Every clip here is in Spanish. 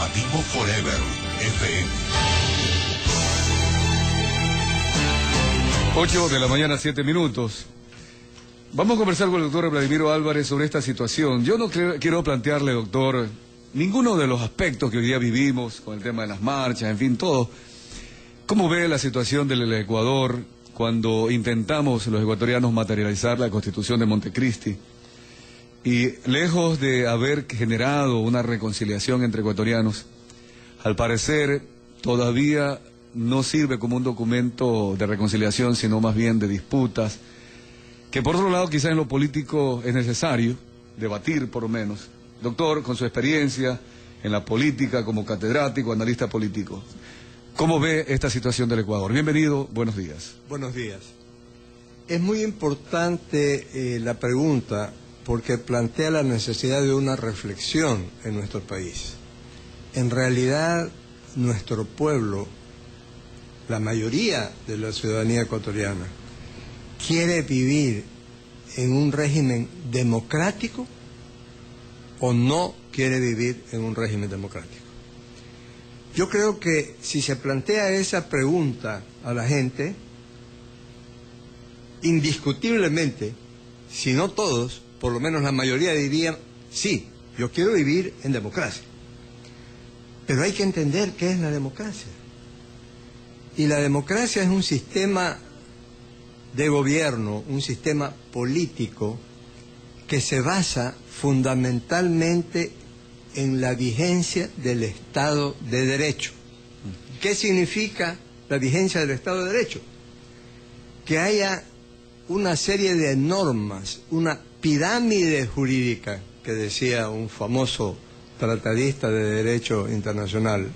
Informativo Forever FM. 8 de la mañana, 7 minutos. Vamos a conversar con el doctor Vladimiro Álvarez sobre esta situación. Yo no quiero plantearle, doctor, ninguno de los aspectos que hoy día vivimos con el tema de las marchas, en fin, todo. ¿Cómo ve la situación del Ecuador cuando intentamos los ecuatorianos materializar la Constitución de Montecristi? Y lejos de haber generado una reconciliación entre ecuatorianos, al parecer todavía no sirve como un documento de reconciliación, sino más bien de disputas, que por otro lado quizás en lo político es necesario debatir por lo menos. Doctor, con su experiencia en la política como catedrático, analista político, ¿cómo ve esta situación del Ecuador? Bienvenido, buenos días. Buenos días. Es muy importante la pregunta porque plantea la necesidad de una reflexión en nuestro país. En realidad, nuestro pueblo, la mayoría de la ciudadanía ecuatoriana, quiere vivir en un régimen democrático o no quiere vivir en un régimen democrático. Yo creo que si se plantea esa pregunta a la gente, indiscutiblemente, si no todos, por lo menos la mayoría dirían, sí, yo quiero vivir en democracia. Pero hay que entender qué es la democracia. Y la democracia es un sistema de gobierno, un sistema político que se basa fundamentalmente en la vigencia del Estado de Derecho. ¿Qué significa la vigencia del Estado de Derecho? Que haya una serie de normas, una pirámide jurídica, que decía un famoso tratadista de Derecho Internacional,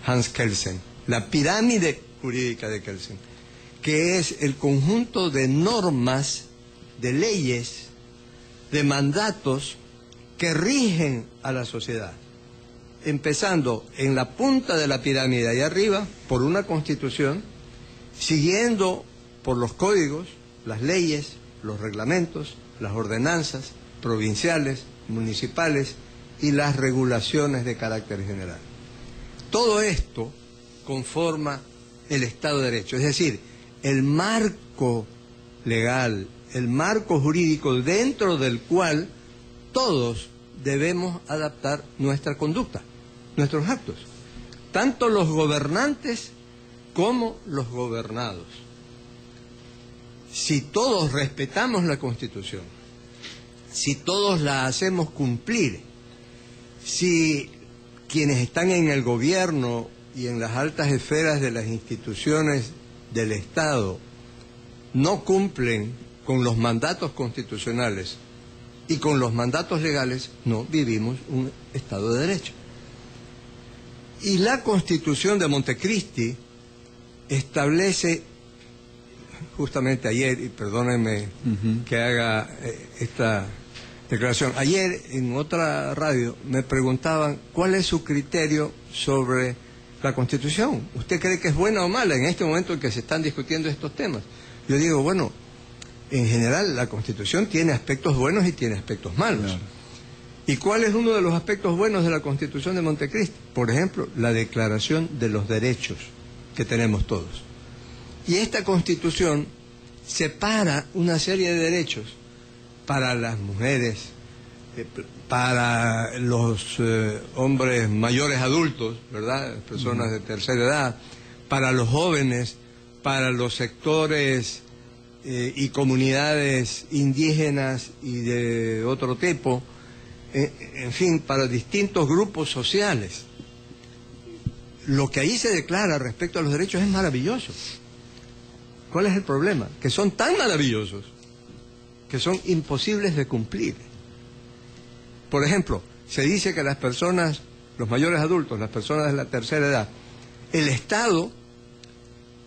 Hans Kelsen, la pirámide jurídica de Kelsen, que es el conjunto de normas, de leyes, de mandatos que rigen a la sociedad, empezando en la punta de la pirámide, ahí arriba, por una constitución, siguiendo por los códigos, las leyes, los reglamentos, las ordenanzas provinciales, municipales y las regulaciones de carácter general. Todo esto conforma el Estado de Derecho, es decir, el marco legal, el marco jurídico dentro del cual todos debemos adaptar nuestra conducta, nuestros actos, tanto los gobernantes como los gobernados. Si todos respetamos la Constitución, si todos la hacemos cumplir, si quienes están en el gobierno y en las altas esferas de las instituciones del Estado no cumplen con los mandatos constitucionales y con los mandatos legales, no vivimos un Estado de Derecho. Y la Constitución de Montecristi establece, justamente ayer, y perdónenme que haga esta declaración, ayer en otra radio me preguntaban cuál es su criterio sobre la Constitución. ¿Usted cree que es buena o mala en este momento en que se están discutiendo estos temas? Yo digo, bueno, en general la Constitución tiene aspectos buenos y tiene aspectos malos. Claro. ¿Y cuál es uno de los aspectos buenos de la Constitución de Montecristi? Por ejemplo, la Declaración de los Derechos que tenemos todos. Y esta Constitución separa una serie de derechos para las mujeres, para los hombres mayores adultos, ¿verdad? Personas de tercera edad, para los jóvenes, para los sectores y comunidades indígenas y de otro tipo, en fin, para distintos grupos sociales. Lo que ahí se declara respecto a los derechos es maravilloso. ¿Cuál es el problema? Que son tan maravillosos que son imposibles de cumplir. Por ejemplo, se dice que las personas, los mayores adultos, las personas de la tercera edad, el Estado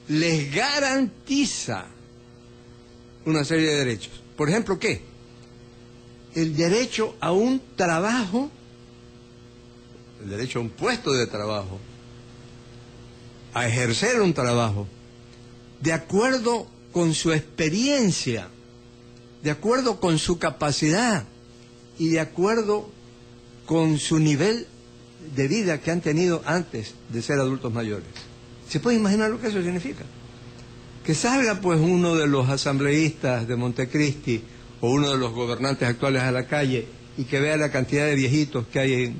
les garantiza una serie de derechos. Por ejemplo, ¿qué? El derecho a un trabajo, el derecho a un puesto de trabajo, a ejercer un trabajo, de acuerdo con su experiencia, de acuerdo con su capacidad y de acuerdo con su nivel de vida que han tenido antes de ser adultos mayores. ¿Se puede imaginar lo que eso significa? Que salga pues uno de los asambleístas de Montecristi o uno de los gobernantes actuales a la calle y que vea la cantidad de viejitos que hay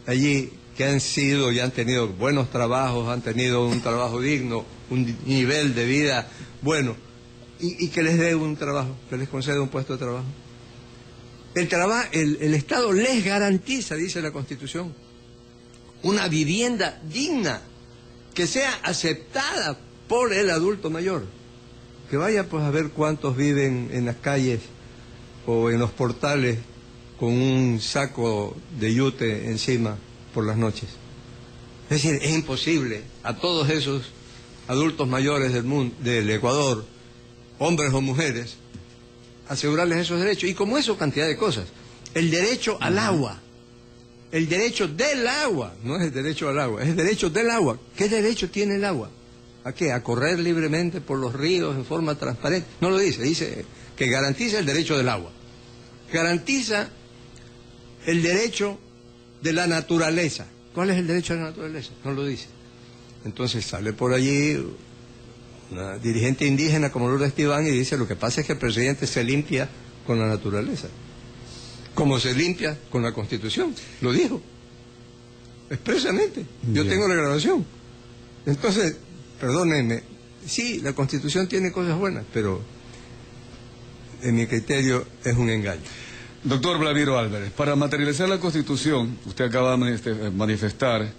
allí, que han sido y han tenido buenos trabajos, han tenido un trabajo digno, un nivel de vida bueno, y que les dé un trabajo, que les conceda un puesto de trabajo. El Estado les garantiza, dice la Constitución, una vivienda digna, que sea aceptada por el adulto mayor. Que vaya pues a ver cuántos viven en las calles o en los portales con un saco de yute encima por las noches. Es decir, es imposible a todos esos adultos mayores del mundo, del Ecuador, hombres o mujeres, asegurarles esos derechos. Y como eso, cantidad de cosas. El derecho al agua. El derecho del agua. No es el derecho al agua, es el derecho del agua. ¿Qué derecho tiene el agua? ¿A qué? ¿A correr libremente por los ríos en forma transparente? No lo dice, dice que garantiza el derecho del agua. Garantiza el derecho de la naturaleza. ¿Cuál es el derecho de la naturaleza? No lo dice. Entonces sale por allí una dirigente indígena como Lourdes Esteban y dice: lo que pasa es que el presidente se limpia con la naturaleza, como se limpia con la Constitución. Lo dijo expresamente. Yo tengo la grabación. Entonces, perdónenme, sí, la Constitución tiene cosas buenas, pero en mi criterio es un engaño. Doctor Vladimiro Álvarez, para materializar la Constitución, usted acaba de manifestar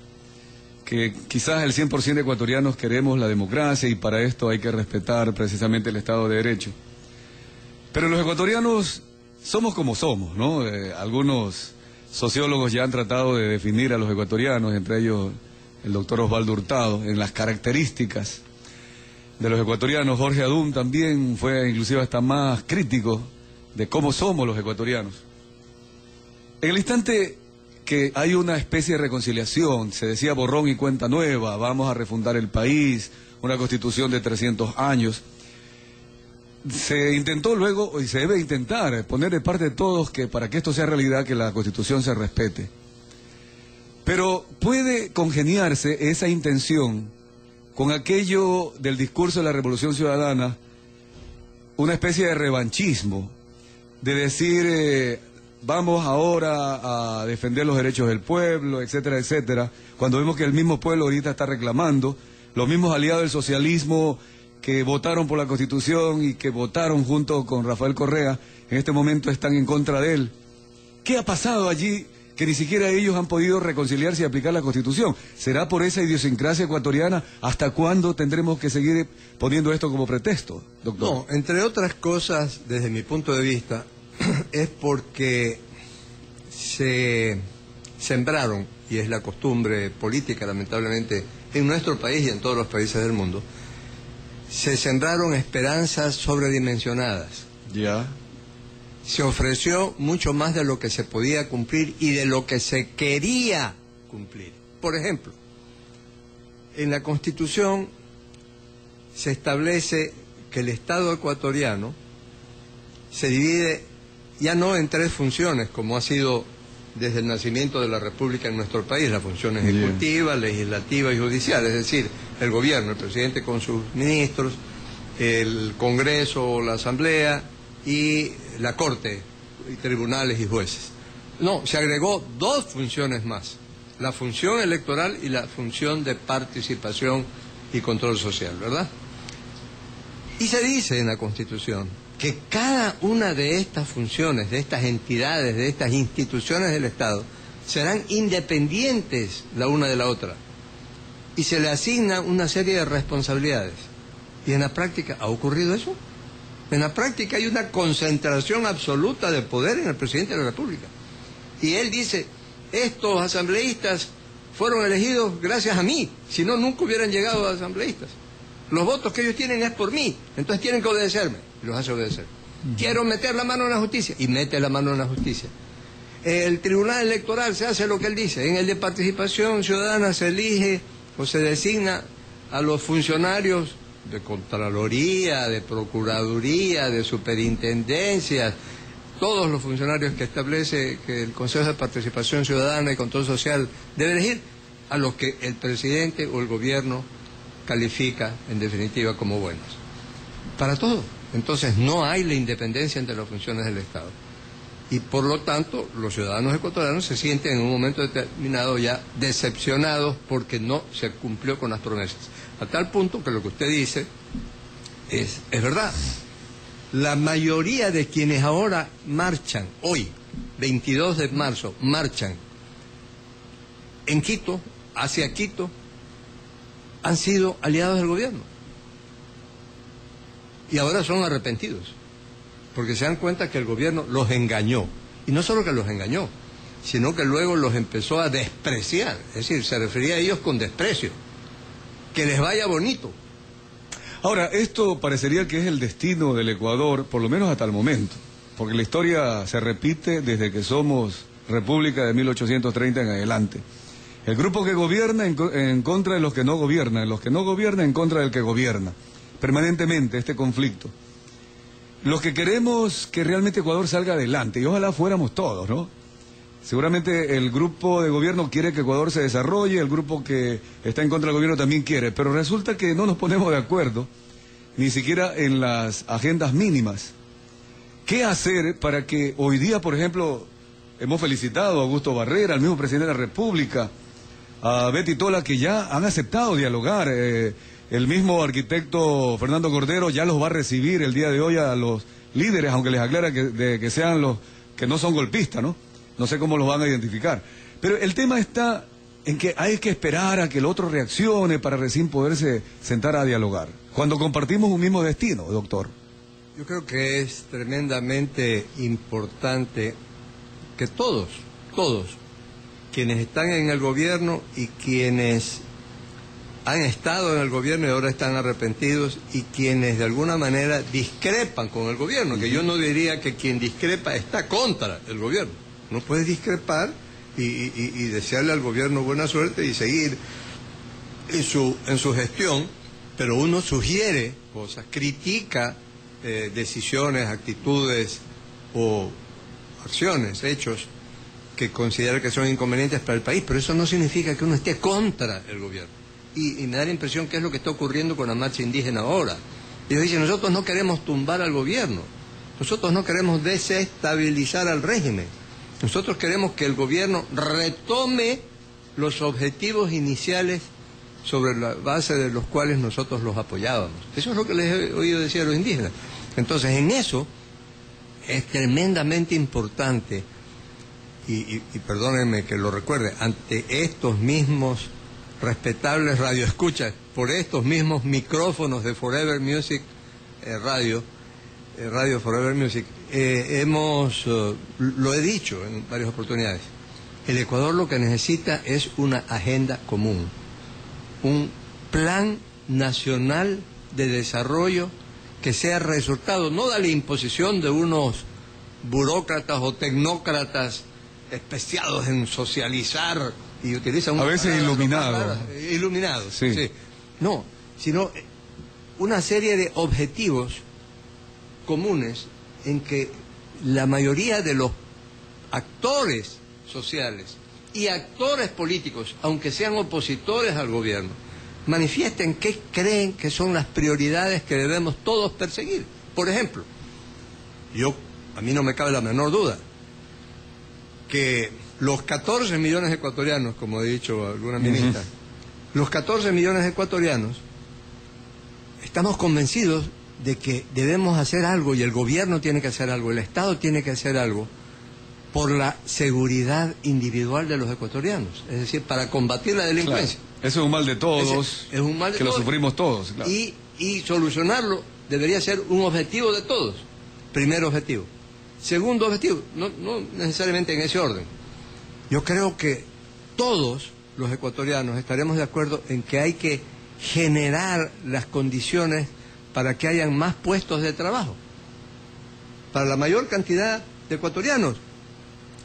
que quizás el 100% de ecuatorianos queremos la democracia y para esto hay que respetar precisamente el Estado de Derecho. Pero los ecuatorianos somos como somos, ¿no? Algunos sociólogos ya han tratado de definir a los ecuatorianos, entre ellos el doctor Osvaldo Hurtado, en las características de los ecuatorianos. Jorge Adún también fue inclusive hasta más crítico de cómo somos los ecuatorianos. En el instante que hay una especie de reconciliación, se decía borrón y cuenta nueva, vamos a refundar el país, una constitución de 300 años, se intentó luego, y se debe intentar, poner de parte de todos que para que esto sea realidad, que la Constitución se respete. Pero puede congeniarse esa intención con aquello del discurso de la Revolución Ciudadana, una especie de revanchismo, de decir vamos ahora a defender los derechos del pueblo, etcétera, etcétera, cuando vemos que el mismo pueblo ahorita está reclamando, los mismos aliados del socialismo que votaron por la Constitución y que votaron junto con Rafael Correa, en este momento están en contra de él. ¿Qué ha pasado allí que ni siquiera ellos han podido reconciliarse y aplicar la Constitución? ¿Será por esa idiosincrasia ecuatoriana? ¿Hasta cuándo tendremos que seguir poniendo esto como pretexto, doctor? No, entre otras cosas, desde mi punto de vista, es porque se sembraron, y es la costumbre política lamentablemente en nuestro país y en todos los países del mundo, se sembraron esperanzas sobredimensionadas. Ya. Se ofreció mucho más de lo que se podía cumplir y de lo que se quería cumplir. Por ejemplo, en la Constitución se establece que el Estado ecuatoriano se divide ya no en 3 funciones, como ha sido desde el nacimiento de la República en nuestro país: la función ejecutiva, legislativa y judicial, es decir, el gobierno, el presidente con sus ministros, el Congreso o la Asamblea y la Corte, y tribunales y jueces. No, se agregó 2 funciones más: la función electoral y la función de participación y control social, ¿verdad? Y se dice en la Constitución que cada una de estas funciones, de estas entidades, de estas instituciones del Estado, serán independientes la una de la otra y se le asigna una serie de responsabilidades. ¿Y en la práctica ha ocurrido eso? En la práctica hay una concentración absoluta de poder en el presidente de la República. Y él dice: estos asambleístas fueron elegidos gracias a mí, si no, nunca hubieran llegado a asambleístas. Los votos que ellos tienen es por mí, entonces tienen que obedecerme, y los hace obedecer. Quiero meter la mano en la justicia, y mete la mano en la justicia. El tribunal electoral se hace lo que él dice. En el de participación ciudadana se elige o se designa a los funcionarios de Contraloría, de Procuraduría, de Superintendencias, todos los funcionarios que establece que el Consejo de Participación Ciudadana y Control Social debe elegir, a los que el presidente o el gobierno califica en definitiva como buenos. Para todo. Entonces no hay la independencia entre las funciones del Estado. Y por lo tanto los ciudadanos ecuatorianos se sienten en un momento determinado ya decepcionados porque no se cumplió con las promesas. A tal punto que lo que usted dice es verdad. La mayoría de quienes ahora marchan, hoy, 22 de marzo, marchan en Quito, hacia Quito, han sido aliados del gobierno. Y ahora son arrepentidos, porque se dan cuenta que el gobierno los engañó. Y no solo que los engañó, sino que luego los empezó a despreciar. Es decir, se refería a ellos con desprecio. Que les vaya bonito. Ahora, esto parecería que es el destino del Ecuador, por lo menos hasta el momento, porque la historia se repite desde que somos república de 1830 en adelante. El grupo que gobierna en contra de los que no gobiernan, los que no gobiernan en contra del que gobierna. Permanentemente este conflicto. Los que queremos que realmente Ecuador salga adelante, y ojalá fuéramos todos, ¿no? Seguramente el grupo de gobierno quiere que Ecuador se desarrolle, el grupo que está en contra del gobierno también quiere, pero resulta que no nos ponemos de acuerdo, ni siquiera en las agendas mínimas. ¿Qué hacer para que hoy día, por ejemplo, hemos felicitado a Augusto Barrera, al mismo presidente de la República, a Betty Tola, que ya han aceptado dialogar? El mismo arquitecto Fernando Cordero ya los va a recibir el día de hoy a los líderes, aunque les aclara que sean los que no son golpistas, ¿no? No sé cómo los van a identificar. Pero el tema está en que hay que esperar a que el otro reaccione para recién poderse sentar a dialogar. Cuando compartimos un mismo destino, doctor. Yo creo que es tremendamente importante que todos, quienes están en el gobierno y quienes han estado en el gobierno y ahora están arrepentidos, y quienes de alguna manera discrepan con el gobierno, que yo no diría que quien discrepa está contra el gobierno. No puede discrepar y desearle al gobierno buena suerte y seguir en su gestión, pero uno sugiere cosas, critica decisiones, actitudes o acciones, hechos que considera que son inconvenientes para el país, pero eso no significa que uno esté contra el gobierno. Y me da la impresión que es lo que está ocurriendo con la marcha indígena ahora. Ellos dicen, nosotros no queremos tumbar al gobierno, nosotros no queremos desestabilizar al régimen, nosotros queremos que el gobierno retome los objetivos iniciales sobre la base de los cuales nosotros los apoyábamos. Eso es lo que les he oído decir a los indígenas. Entonces, en eso es tremendamente importante, y perdónenme que lo recuerde, ante estos mismos respetables radioescuchas, por estos mismos micrófonos de Forever Music Radio Forever Music, lo he dicho en varias oportunidades, el Ecuador lo que necesita es una agenda común, un plan nacional de desarrollo que sea resultado no de la imposición de unos burócratas o tecnócratas especiados en socializar y utilizan a veces iluminados, sí. Sí. No, sino una serie de objetivos comunes en que la mayoría de los actores sociales y actores políticos, aunque sean opositores al gobierno, manifiesten qué creen que son las prioridades que debemos todos perseguir. Por ejemplo, a mí no me cabe la menor duda que los 14 millones de ecuatorianos, como ha dicho alguna ministra, los 14 millones de ecuatorianos estamos convencidos de que debemos hacer algo, y el gobierno tiene que hacer algo, el Estado tiene que hacer algo por la seguridad individual de los ecuatorianos, es decir, para combatir la delincuencia. Claro. Eso es un mal de todos, es un mal de que todos. Lo sufrimos todos. Claro. Y solucionarlo debería ser un objetivo de todos. Primer objetivo. Segundo objetivo, no necesariamente en ese orden. Yo creo que todos los ecuatorianos estaremos de acuerdo en que hay que generar las condiciones para que hayan más puestos de trabajo para la mayor cantidad de ecuatorianos,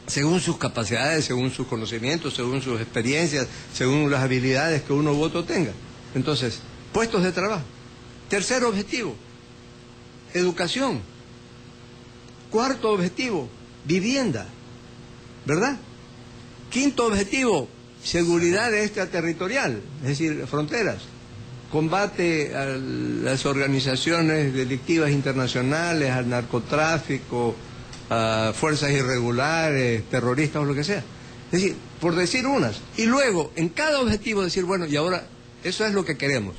según sus capacidades, según sus conocimientos, según sus experiencias, según las habilidades que uno u otro tenga. Entonces, puestos de trabajo. Tercer objetivo, educación. Cuarto objetivo, vivienda, ¿verdad? Quinto objetivo, seguridad extraterritorial, es decir, fronteras. Combate a las organizaciones delictivas internacionales, al narcotráfico, a fuerzas irregulares, terroristas o lo que sea. Es decir, por decir unas. Y luego, en cada objetivo decir, bueno, y ahora, eso es lo que queremos.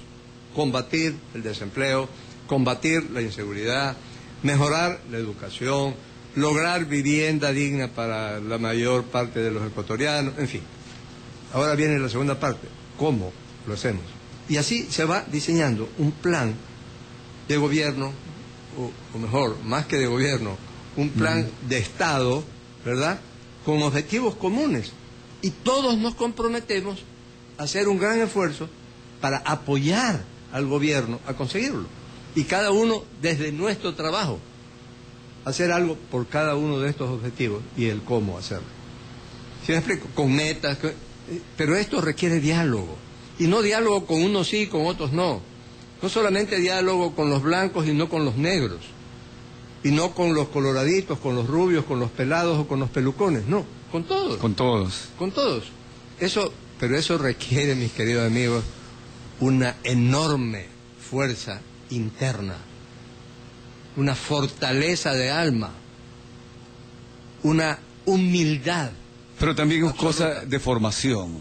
Combatir el desempleo, combatir la inseguridad, mejorar la educación, lograr vivienda digna para la mayor parte de los ecuatorianos, en fin. Ahora viene la segunda parte, ¿cómo lo hacemos? Y así se va diseñando un plan de gobierno, o mejor, más que de gobierno, un plan de Estado, ¿verdad?, con objetivos comunes. Y todos nos comprometemos a hacer un gran esfuerzo para apoyar al gobierno a conseguirlo. Y cada uno, desde nuestro trabajo, hacer algo por cada uno de estos objetivos y el cómo hacerlo. ¿Sí me explico? Con metas, pero esto requiere diálogo. Y no diálogo con unos sí, con otros no. No solamente diálogo con los blancos y no con los negros. Y no con los coloraditos, con los rubios, con los pelados o con los pelucones. No, con todos. Con todos. Con todos. Pero eso requiere, mis queridos amigos, una enorme fuerza interna. Una fortaleza de alma. Una humildad. Pero también es cosa de formación.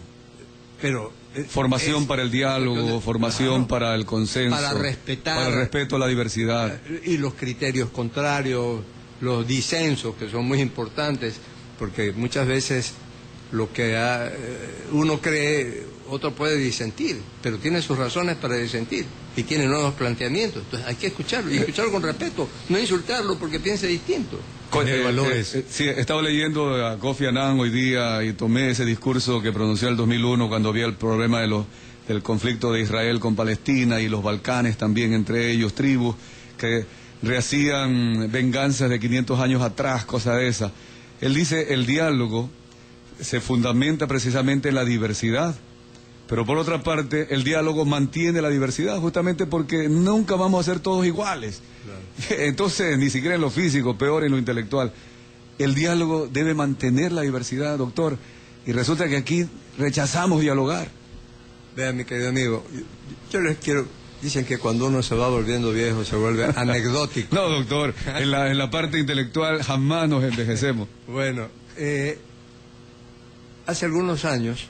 Pero formación para el diálogo, formación para el consenso, para respetar, para el respeto a la diversidad. Y los criterios contrarios, los disensos, que son muy importantes, porque muchas veces lo que uno cree, otro puede disentir, pero tiene sus razones para disentir y tiene nuevos planteamientos. Entonces hay que escucharlo, y escucharlo con respeto, no insultarlo porque piense distinto. Sí, estaba leyendo a Kofi Annan hoy día y tomé ese discurso que pronunció en el 2001 cuando había el problema del conflicto de Israel con Palestina y los Balcanes también, entre ellos tribus que rehacían venganzas de 500 años atrás, cosas de esas. Él dice, el diálogo se fundamenta precisamente en la diversidad, pero por otra parte el diálogo mantiene la diversidad justamente porque nunca vamos a ser todos iguales. Claro. Entonces, ni siquiera en lo físico, peor en lo intelectual. El diálogo debe mantener la diversidad, doctor, y resulta que aquí rechazamos dialogar. Vean, mi querido amigo, yo les quiero... Dicen que cuando uno se va volviendo viejo se vuelve anecdótico. No, doctor, en la parte intelectual jamás nos envejecemos. Bueno, hace algunos años,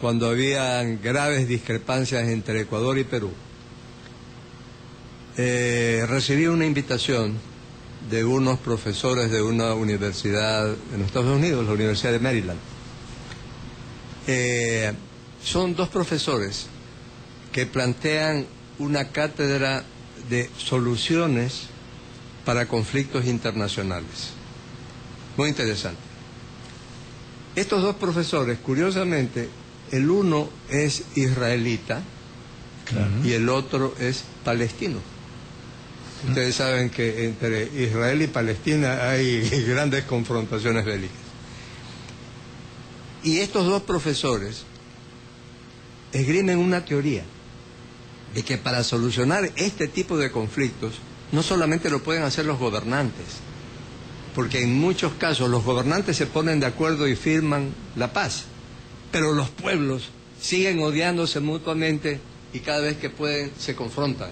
cuando habían graves discrepancias entre Ecuador y Perú, recibí una invitación de unos profesores de una universidad en Estados Unidos, la Universidad de Maryland. Son dos profesores que plantean una cátedra de soluciones para conflictos internacionales. Muy interesante. Estos dos profesores, curiosamente, el uno es israelita, claro, y el otro es palestino. Ustedes saben que entre Israel y Palestina hay grandes confrontaciones bélicas. Y estos dos profesores esgrimen una teoría de que para solucionar este tipo de conflictos no solamente lo pueden hacer los gobernantes, porque en muchos casos los gobernantes se ponen de acuerdo y firman la paz, pero los pueblos siguen odiándose mutuamente y cada vez que pueden se confrontan.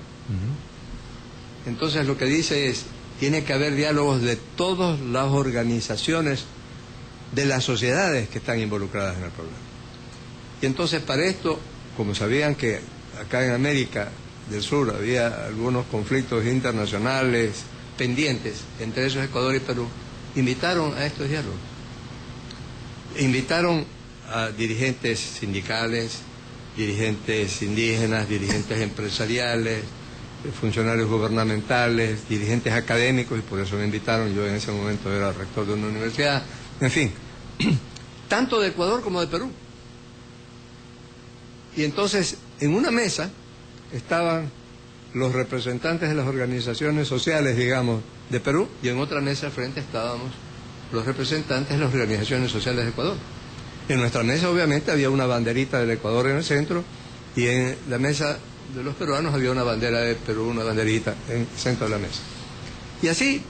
Entonces lo que dice es, tiene que haber diálogos de todas las organizaciones de las sociedades que están involucradas en el problema. Y entonces para esto, como sabían que acá en América del Sur había algunos conflictos internacionales pendientes, entre esos Ecuador y Perú, invitaron a estos diálogos. Invitaron a dirigentes sindicales, dirigentes indígenas, dirigentes empresariales, funcionarios gubernamentales, dirigentes académicos, y por eso me invitaron. Yo en ese momento era rector de una universidad, en fin, tanto de Ecuador como de Perú. Y entonces, en una mesa estaban los representantes de las organizaciones sociales, digamos, de Perú, y en otra mesa al frente estábamos los representantes de las organizaciones sociales de Ecuador. En nuestra mesa, obviamente, había una banderita del Ecuador en el centro, y en la mesa de los peruanos había una bandera de Perú, una banderita en el centro de la mesa. Y así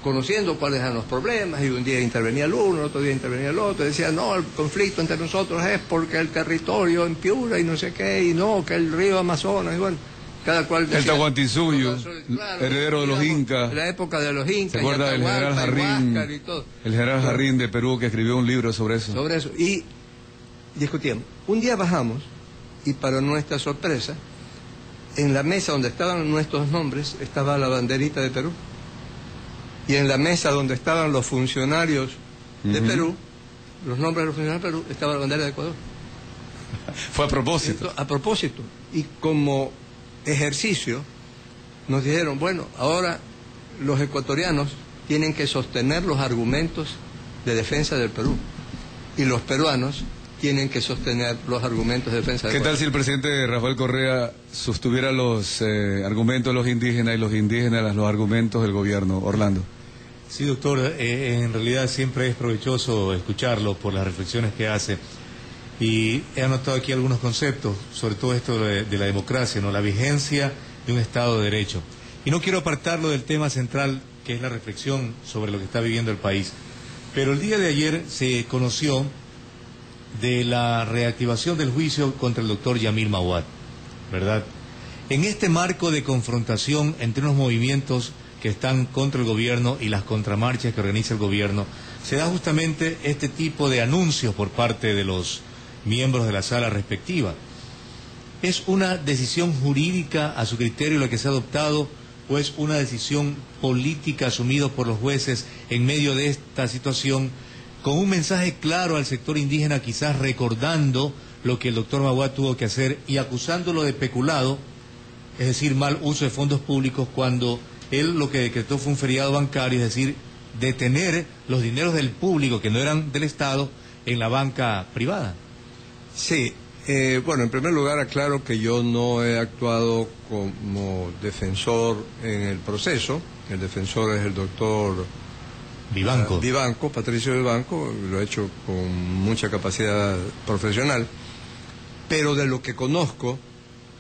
conociendo cuáles eran los problemas, y un día intervenía el uno, otro día intervenía el otro, decía, no, el conflicto entre nosotros es porque el territorio en Piura y no sé qué, y no, que el río Amazonas, y bueno, cada cual decía... El Tahuantinsuyo, claro, heredero de los incas. La época de los incas. ¿Se acuerda del general Jarrín? Y todo. El general Jarrín de Perú, que escribió un libro sobre eso. Sobre eso, y discutíamos. Un día bajamos, y para nuestra sorpresa, en la mesa donde estaban nuestros nombres, estaba la banderita de Perú. Y en la mesa donde estaban los funcionarios de Perú, los nombres de los funcionarios de Perú, estaba la bandera de Ecuador. Fue a propósito. Entonces, a propósito. Y como ejercicio, nos dijeron, bueno, ahora los ecuatorianos tienen que sostener los argumentos de defensa del Perú. Y los peruanos tienen que sostener los argumentos de defensa del Ecuador. ¿Qué tal si el presidente Rafael Correa sostuviera los argumentos de los indígenas y los indígenas los argumentos del gobierno? Orlando. Sí, doctor, en realidad siempre es provechoso escucharlo por las reflexiones que hace. Y he anotado aquí algunos conceptos, sobre todo esto de la democracia, ¿no? La vigencia de un Estado de Derecho. Y no quiero apartarlo del tema central, que es la reflexión sobre lo que está viviendo el país. Pero el día de ayer se conoció de la reactivación del juicio contra el doctor Yamil Mahuad, ¿verdad? En este marco de confrontación entre unos movimientos que están contra el gobierno y las contramarchas que organiza el gobierno, se da justamente este tipo de anuncios por parte de los miembros de la sala respectiva. ¿Es una decisión jurídica a su criterio lo que se ha adoptado o es una decisión política asumida por los jueces en medio de esta situación, con un mensaje claro al sector indígena, quizás recordando lo que el doctor Mahuad tuvo que hacer y acusándolo de peculado, es decir, mal uso de fondos públicos, cuando él lo que decretó fue un feriado bancario, es decir, detener los dineros del público que no eran del Estado en la banca privada? Sí, bueno, en primer lugar aclaro que yo no he actuado como defensor en el proceso. El defensor es el doctor Vivanco. Patricio Vivanco, lo he hecho con mucha capacidad profesional, pero de lo que conozco,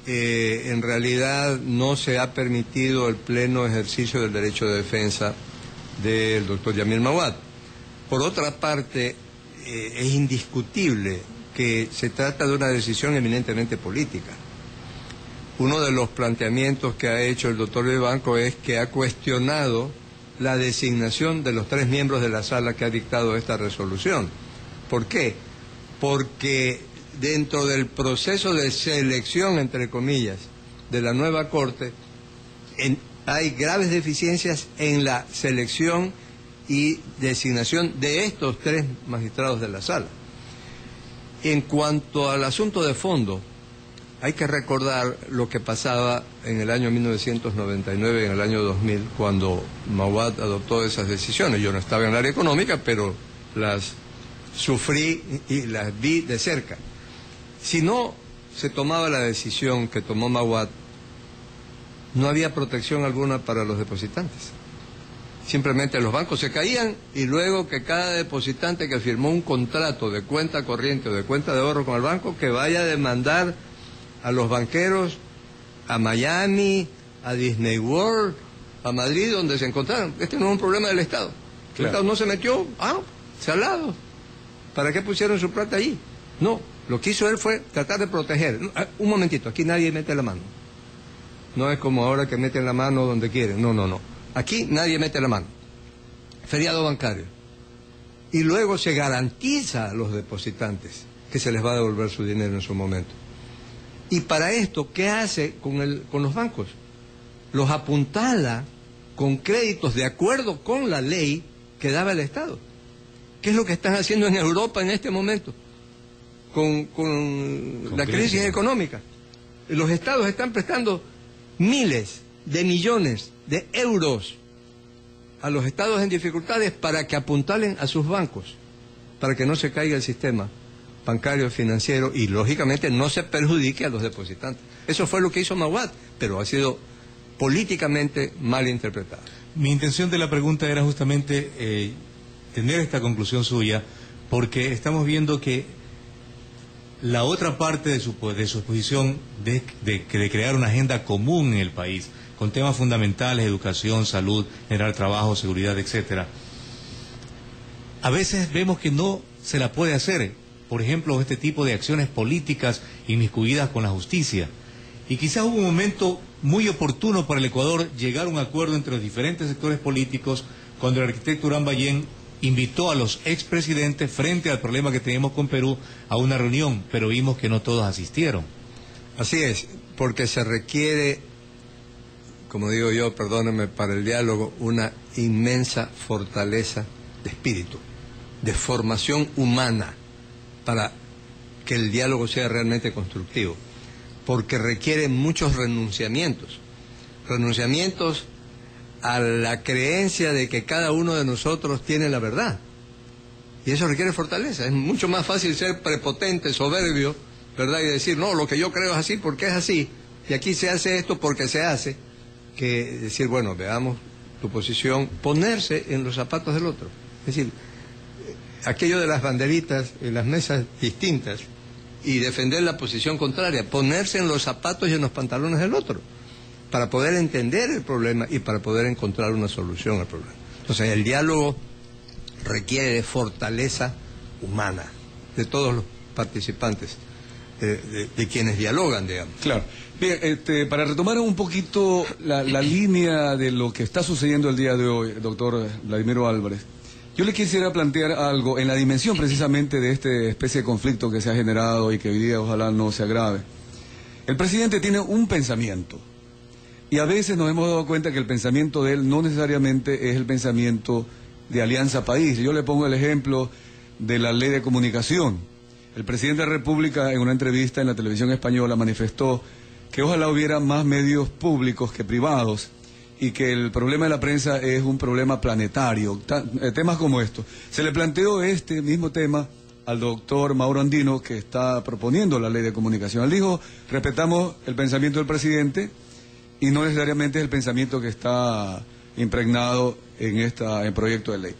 en realidad no se ha permitido el pleno ejercicio del derecho de defensa del doctor Yamil Mahuad. Por otra parte, es indiscutible que se trata de una decisión eminentemente política. Uno de los planteamientos que ha hecho el doctor Vivanco es que ha cuestionado la designación de los 3 miembros de la sala que ha dictado esta resolución. ¿Por qué? Porque dentro del proceso de selección, entre comillas, de la nueva Corte, hay graves deficiencias en la selección y designación de estos 3 magistrados de la sala. En cuanto al asunto de fondo, hay que recordar lo que pasaba en el año 1999 y en el año 2000, cuando Mahuad adoptó esas decisiones. Yo no estaba en el área económica, pero las sufrí y las vi de cerca. Si no se tomaba la decisión que tomó Mahuad, no había protección alguna para los depositantes. Simplemente los bancos se caían y luego que cada depositante que firmó un contrato de cuenta corriente o de cuenta de ahorro con el banco, que vaya a demandar a los banqueros a Miami, a Disney World, a Madrid, donde se encontraron. Este no es un problema del Estado. El Claro. Estado no se metió, salado. ¿Para qué pusieron su plata allí? No, lo que hizo él fue tratar de proteger. Un momentito, aquí nadie mete la mano. No es como ahora que meten la mano donde quieren. No. Aquí nadie mete la mano. Feriado bancario. Y luego se garantiza a los depositantes que se les va a devolver su dinero en su momento. Y para esto, ¿qué hace con los bancos? Los apuntala con créditos de acuerdo con la ley que daba el Estado. ¿Qué es lo que están haciendo en Europa en este momento? Con la crisis económica. Los Estados están prestando miles de millones de euros a los Estados en dificultades para que apuntalen a sus bancos, para que no se caiga el sistema bancario, financiero, y lógicamente no se perjudique a los depositantes. Eso fue lo que hizo Mahuad, pero ha sido políticamente mal interpretado. Mi intención de la pregunta era justamente tener esta conclusión suya, porque estamos viendo que la otra parte de su exposición de crear una agenda común en el país, con temas fundamentales, educación, salud, generar trabajo, seguridad, etcétera. A veces vemos que no se la puede hacer, por ejemplo, este tipo de acciones políticas inmiscuidas con la justicia. Y quizás hubo un momento muy oportuno para el Ecuador llegar a un acuerdo entre los diferentes sectores políticos cuando el arquitecto Urán Ballén invitó a los expresidentes frente al problema que teníamos con Perú a una reunión, pero vimos que no todos asistieron. Así es, porque se requiere, como digo yo, perdónenme, para el diálogo, una inmensa fortaleza de espíritu, de formación humana, para que el diálogo sea realmente constructivo, porque requiere muchos renunciamientos a la creencia de que cada uno de nosotros tiene la verdad, y eso requiere fortaleza. Es mucho más fácil ser prepotente, soberbio, ¿verdad?, y decir, no, lo que yo creo es así porque es así, y aquí se hace esto porque se hace, que decir, bueno, veamos tu posición, ponerse en los zapatos del otro. Es decir, aquello de las banderitas en las mesas distintas y defender la posición contraria, ponerse en los zapatos y en los pantalones del otro, para poder entender el problema y para poder encontrar una solución al problema. Entonces, el diálogo requiere de fortaleza humana, de todos los participantes, de quienes dialogan, digamos. Claro. Bien, para retomar un poquito la línea de lo que está sucediendo el día de hoy, doctor Vladimiro Álvarez, yo le quisiera plantear algo en la dimensión precisamente de esta especie de conflicto que se ha generado y que hoy día ojalá no se agrave. El presidente tiene un pensamiento y a veces nos hemos dado cuenta que el pensamiento de él no necesariamente es el pensamiento de Alianza País. Yo le pongo el ejemplo de la ley de comunicación. El presidente de la República en una entrevista en la televisión española manifestó que ojalá hubiera más medios públicos que privados y que el problema de la prensa es un problema planetario. Temas como estos. Se le planteó este mismo tema al doctor Mauro Andino, que está proponiendo la ley de comunicación. Él dijo, respetamos el pensamiento del presidente y no necesariamente es el pensamiento que está impregnado en proyecto de ley.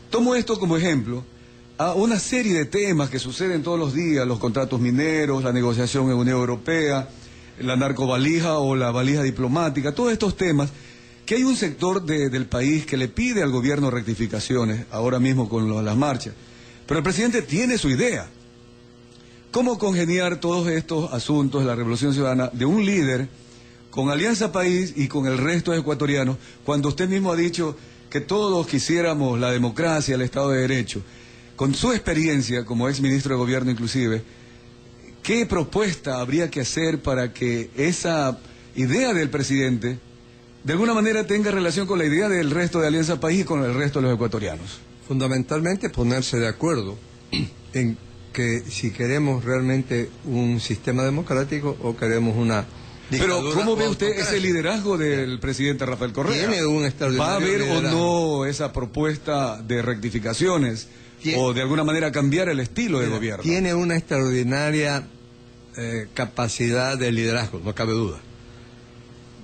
Tomo esto como ejemplo a una serie de temas que suceden todos los días, los contratos mineros, la negociación en Unión Europea, la narcovalija o la valija diplomática, todos estos temas que hay un sector del país que le pide al gobierno rectificaciones, ahora mismo con las marchas. Pero el presidente tiene su idea. ¿Cómo congeniar todos estos asuntos de la Revolución Ciudadana de un líder con Alianza País y con el resto de ecuatorianos, cuando usted mismo ha dicho que todos quisiéramos la democracia, el Estado de Derecho? Con su experiencia como exministro de Gobierno inclusive, ¿qué propuesta habría que hacer para que esa idea del presidente de alguna manera tenga relación con la idea del resto de Alianza País y con el resto de los ecuatorianos? Fundamentalmente ponerse de acuerdo en que si queremos realmente un sistema democrático o queremos una dictadura. Pero ¿cómo ve usted ese liderazgo del presidente Rafael Correa? Tiene un extraordinario ¿Va a haber liderazgo o no esa propuesta de rectificaciones o de alguna manera cambiar el estilo de gobierno? Tiene una extraordinaria capacidad de liderazgo, no cabe duda,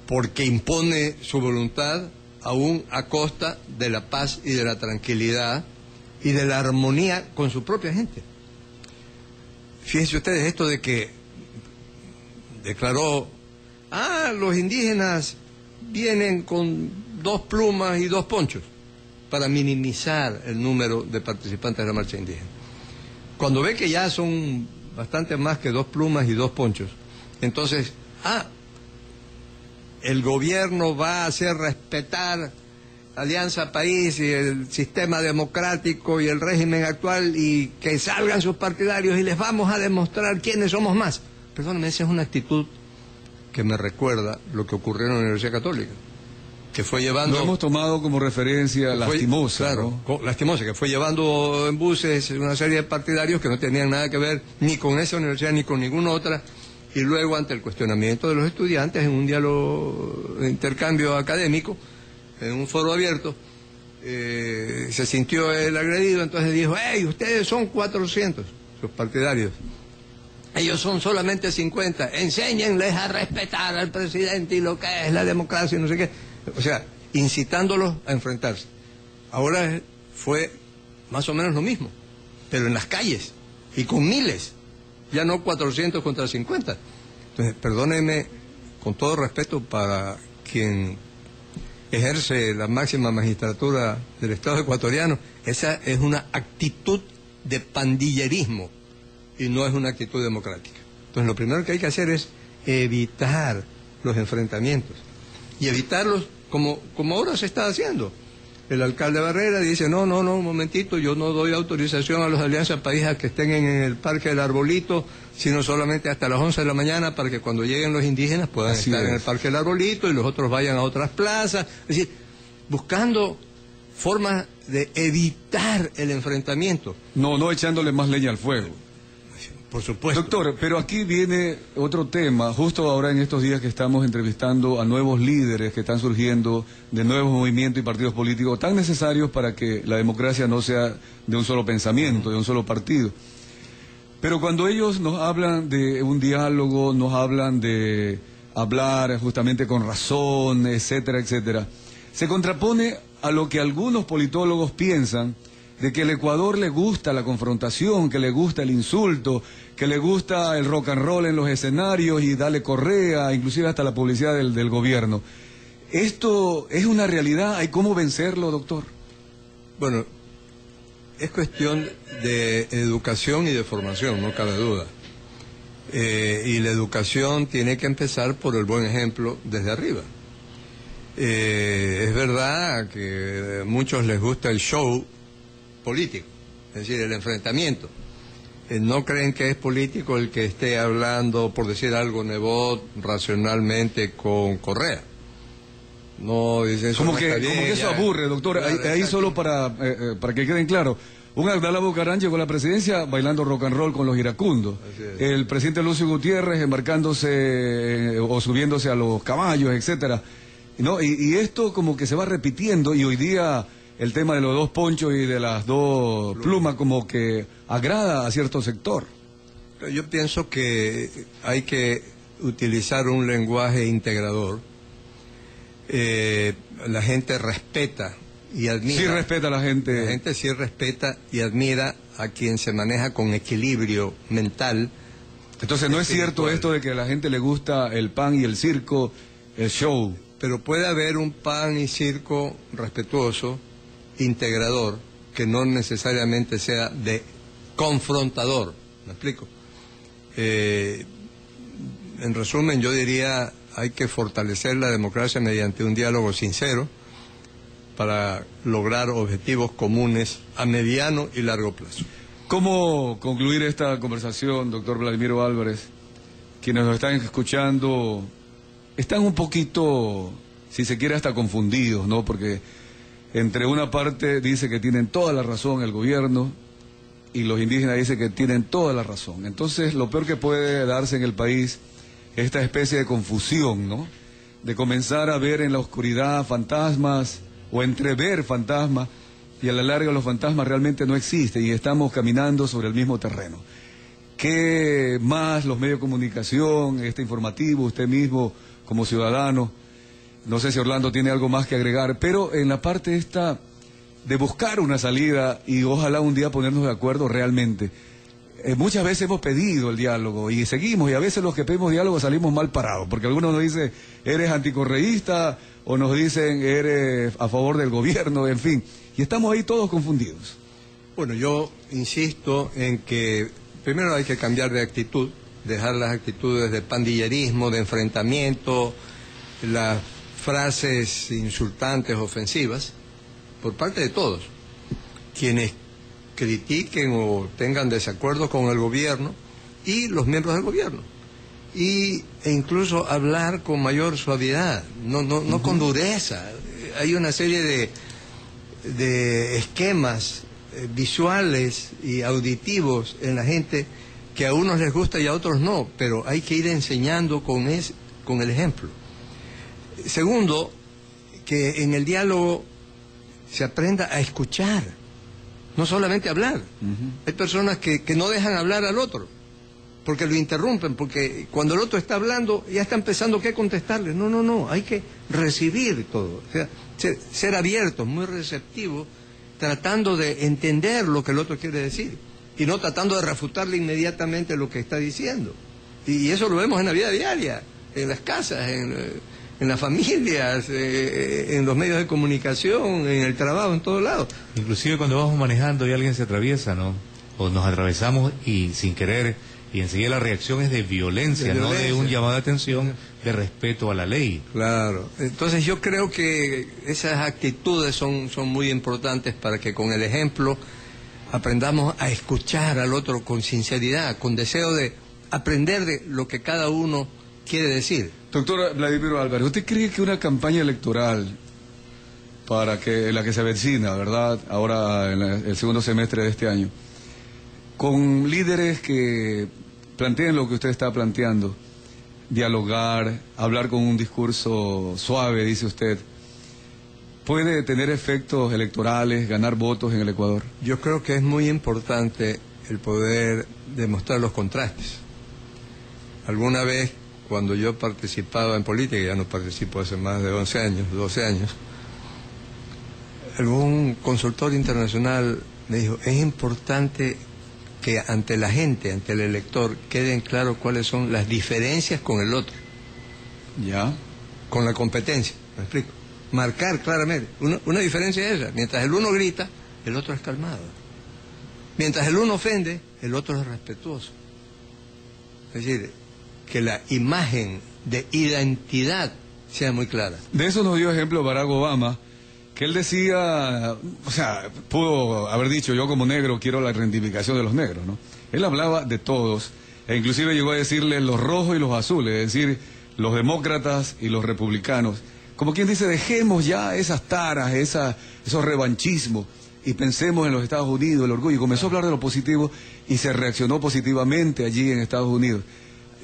porque impone su voluntad aún a costa de la paz y de la tranquilidad y de la armonía con su propia gente. Fíjense ustedes esto de que declaró, los indígenas vienen con 2 plumas y 2 ponchos, para minimizar el número de participantes de la marcha indígena. Cuando ve que ya son bastante más que 2 plumas y 2 ponchos, entonces, el gobierno va a hacer respetar Alianza País y el sistema democrático y el régimen actual, y que salgan sus partidarios y les vamos a demostrar quiénes somos más. Perdóname, esa es una actitud que me recuerda lo que ocurrió en la Universidad Católica, que fue llevando... Lo hemos tomado como referencia lastimosa. Claro, ¿no? Lastimosa, que fue llevando en buses una serie de partidarios que no tenían nada que ver ni con esa universidad ni con ninguna otra, y luego ante el cuestionamiento de los estudiantes en un diálogo de intercambio académico, en un foro abierto, se sintió el agredido, entonces dijo, ¡hey, ustedes son 400, sus partidarios! Ellos son solamente 50, enséñenles a respetar al presidente y lo que es la democracia y no sé qué. O sea, incitándolos a enfrentarse. Ahora fue más o menos lo mismo, pero en las calles y con miles, ya no 400 contra 50. Entonces, perdónenme, con todo respeto para quien ejerce la máxima magistratura del Estado ecuatoriano, esa es una actitud de pandillerismo y no es una actitud democrática. Entonces lo primero que hay que hacer es evitar los enfrentamientos y evitarlos como ahora se está haciendo. El alcalde Barrera dice, no, un momentito, yo no doy autorización a los Alianzas País a que estén en el Parque del Arbolito, sino solamente hasta las 11 de la mañana para que cuando lleguen los indígenas puedan estar en el Parque del Arbolito y los otros vayan a otras plazas. Es decir, buscando formas de evitar el enfrentamiento. No echándole más leña al fuego. Por supuesto. Doctor, pero aquí viene otro tema, justo ahora en estos días que estamos entrevistando a nuevos líderes que están surgiendo de nuevos movimientos y partidos políticos tan necesarios para que la democracia no sea de un solo pensamiento, de un solo partido. Pero cuando ellos nos hablan de un diálogo, nos hablan de hablar justamente con razón, etcétera, etcétera, se contrapone a lo que algunos politólogos piensan de que al Ecuador le gusta la confrontación, que le gusta el insulto, que le gusta el rock and roll en los escenarios y darle correa, inclusive hasta la publicidad del gobierno. ¿Esto es una realidad? ¿Hay cómo vencerlo, doctor? Bueno, es cuestión de educación y de formación, no cabe duda. Y la educación tiene que empezar por el buen ejemplo desde arriba. Es verdad que a muchos les gusta el show político, es decir, el enfrentamiento. No creen que es político el que esté hablando, por decir algo, Nebot, racionalmente con Correa. No, dicen eso. Como no que, está bien, como que eso ya. aburre, doctor. Claro, ahí solo para que queden claros. Un Abdalá Bucaram llegó a la presidencia bailando rock and roll con los iracundos. El presidente Lucio Gutiérrez embarcándose o subiéndose a los caballos, etcétera. ¿No? Y esto como que se va repitiendo y hoy día el tema de los dos ponchos y de las dos plumas como que agrada a cierto sector. Yo pienso que hay que utilizar un lenguaje integrador. La gente respeta y admira. Sí respeta a la gente. La gente sí respeta y admira a quien se maneja con equilibrio mental. Entonces no es cierto esto de que a la gente le gusta el pan y el circo, el show. Pero puede haber un pan y circo respetuoso, integrador, que no necesariamente sea de confrontador. ¿Me explico? En resumen, yo diría, hay que fortalecer la democracia mediante un diálogo sincero para lograr objetivos comunes a mediano y largo plazo. ¿Cómo concluir esta conversación, doctor Vladimiro Álvarez? Quienes nos están escuchando están un poquito, si se quiere, hasta confundidos, ¿no? Porque entre una parte dice que tienen toda la razón el gobierno y los indígenas dicen que tienen toda la razón. Entonces, lo peor que puede darse en el país es esta especie de confusión, ¿no? De comenzar a ver en la oscuridad fantasmas o entrever fantasmas y a la larga los fantasmas realmente no existen y estamos caminando sobre el mismo terreno. ¿Qué más los medios de comunicación, este informativo, usted mismo como ciudadano? No sé si Orlando tiene algo más que agregar, pero en la parte esta de buscar una salida y ojalá un día ponernos de acuerdo realmente. Muchas veces hemos pedido el diálogo y seguimos, y a veces los que pedimos diálogo salimos mal parados, porque algunos nos dicen, eres anticorreísta, o nos dicen, eres a favor del gobierno, en fin, y estamos ahí todos confundidos. Bueno, yo insisto en que primero hay que cambiar de actitud, dejar las actitudes de pandillerismo, de enfrentamiento, las frases insultantes, ofensivas, por parte de todos, quienes critiquen o tengan desacuerdo con el gobierno y los miembros del gobierno, e incluso hablar con mayor suavidad, no con dureza. Hay una serie de esquemas visuales y auditivos en la gente que a unos les gusta y a otros no, pero hay que ir enseñando con el ejemplo. Segundo, que en el diálogo se aprenda a escuchar, no solamente hablar. Hay personas que no dejan hablar al otro, porque lo interrumpen, porque cuando el otro está hablando ya está empezando a contestarle. No, hay que recibir todo, o sea, ser abiertos, muy receptivos, tratando de entender lo que el otro quiere decir, y no tratando de refutarle inmediatamente lo que está diciendo. Y eso lo vemos en la vida diaria, en las casas, en las familias, en los medios de comunicación, en el trabajo, en todos lados. Inclusive cuando vamos manejando y alguien se atraviesa, ¿no? O nos atravesamos y sin querer, y enseguida la reacción es de violencia, no de un llamado de atención, de respeto a la ley. Claro. Entonces yo creo que esas actitudes son muy importantes para que con el ejemplo aprendamos a escuchar al otro con sinceridad, con deseo de aprender de lo que cada uno quiere decir. Doctor Vladimiro Álvarez, ¿usted cree que una campaña electoral para la que se avecina, ¿verdad?, ahora en el segundo semestre de este año, con líderes que planteen lo que usted está planteando, dialogar, hablar con un discurso suave, dice usted, puede tener efectos electorales, ganar votos en el Ecuador? Yo creo que es muy importante el poder demostrar los contrastes. Alguna vez, cuando yo participaba en política, ya no participo hace más de 11 años, 12 años, algún consultor internacional me dijo, es importante que ante la gente, ante el elector, queden claros cuáles son las diferencias con el otro. ¿Ya? Con la competencia, ¿me explico? Marcar claramente. Una diferencia es esa. Mientras el uno grita, el otro es calmado. Mientras el uno ofende, el otro es respetuoso. Es decir, que la imagen de identidad sea muy clara. De eso nos dio ejemplo Barack Obama, que él decía, o sea, pudo haber dicho, yo como negro quiero la reivindicación de los negros, ¿no? Él hablaba de todos, e inclusive llegó a decirle los rojos y los azules, es decir, los demócratas y los republicanos. Como quien dice, dejemos ya esas taras, esos revanchismos, y pensemos en los Estados Unidos, el orgullo. Y comenzó a hablar de lo positivo y se reaccionó positivamente allí en Estados Unidos.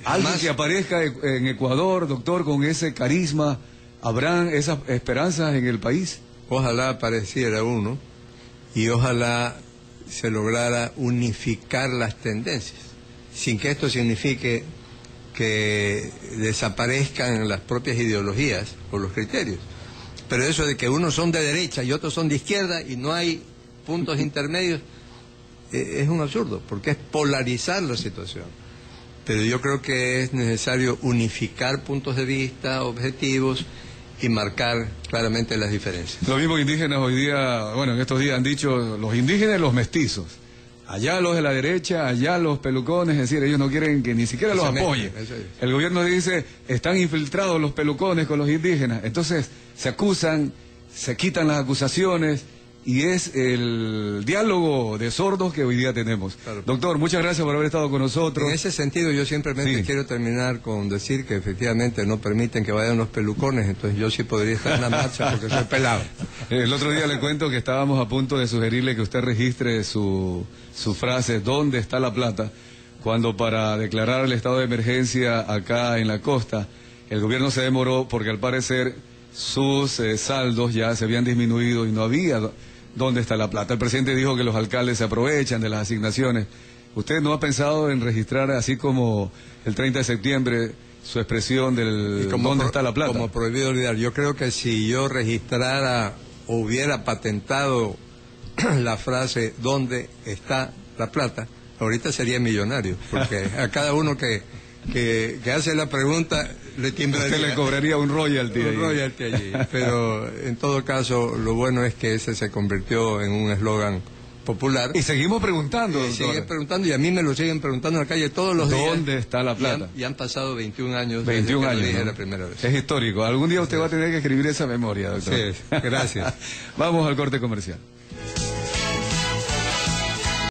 Alguien que aparezca en Ecuador, doctor, con ese carisma, ¿habrán esas esperanzas en el país? Ojalá apareciera uno y ojalá se lograra unificar las tendencias, sin que esto signifique que desaparezcan las propias ideologías o los criterios. Pero eso de que unos son de derecha y otros son de izquierda y no hay puntos intermedios, es un absurdo, porque es polarizar la situación. Pero yo creo que es necesario unificar puntos de vista, objetivos, y marcar claramente las diferencias. Los mismos indígenas hoy día, bueno, en estos días han dicho, los indígenas y los mestizos. Allá los de la derecha, allá los pelucones, es decir, ellos no quieren que ni siquiera los apoyen. El gobierno dice, están infiltrados los pelucones con los indígenas. Entonces, se acusan, se quitan las acusaciones, y es el diálogo de sordos que hoy día tenemos. Claro. Doctor, muchas gracias por haber estado con nosotros. En ese sentido, yo simplemente quiero terminar con decir que efectivamente no permiten que vayan los pelucones, entonces yo sí podría estar en la marcha porque soy pelado. El otro día le cuento que estábamos a punto de sugerirle que usted registre su frase, ¿dónde está la plata?, cuando para declarar el estado de emergencia acá en la costa, el gobierno se demoró porque al parecer sus saldos ya se habían disminuido y no había dónde está la plata. El presidente dijo que los alcaldes se aprovechan de las asignaciones. ¿Usted no ha pensado en registrar, así como el 30 de septiembre, su expresión del dónde está la plata? Como prohibido olvidar. Yo creo que si yo registrara o hubiera patentado la frase ¿dónde está la plata?, ahorita sería millonario, porque a cada uno que hace la pregunta le timbraría. Usted le cobraría un royalty. Un royalty allí. Pero en todo caso, lo bueno es que ese se convirtió en un eslogan popular. Y seguimos preguntando, doctor. Siguen preguntando, y a mí me lo siguen preguntando en la calle todos los días. ¿Dónde está la plata? Y han pasado 21 años. 21 años. Desde que la primera vez. Es histórico. Algún día usted va a tener que escribir esa memoria, doctor. Sí, gracias. Vamos al corte comercial.